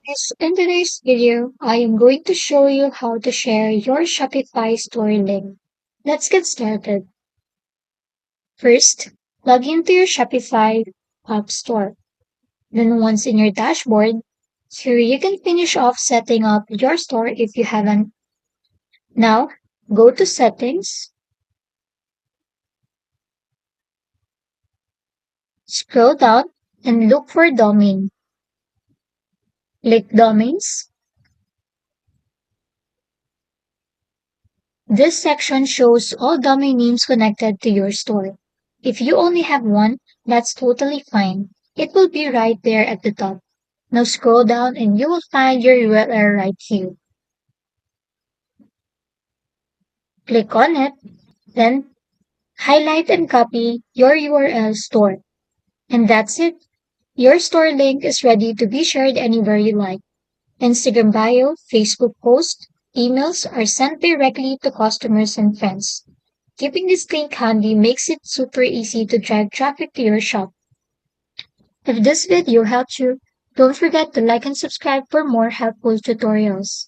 guys, in today's video, I am going to show you how to share your Shopify store link. Let's get started. First, log into your Shopify app store. Then once in your dashboard, here you can finish off setting up your store if you haven't. Now, go to Settings, scroll down, and look for Domain. Click Domains. This section shows all domain names connected to your store. If you only have one, that's totally fine. It will be right there at the top. Now scroll down and you will find your URL right here. Click on it, then highlight and copy your URL store. And that's it. Your store link is ready to be shared anywhere you like. Instagram bio, Facebook post, emails are sent directly to customers and friends. Keeping this link handy makes it super easy to drive traffic to your shop. If this video helped you, don't forget to like and subscribe for more helpful tutorials.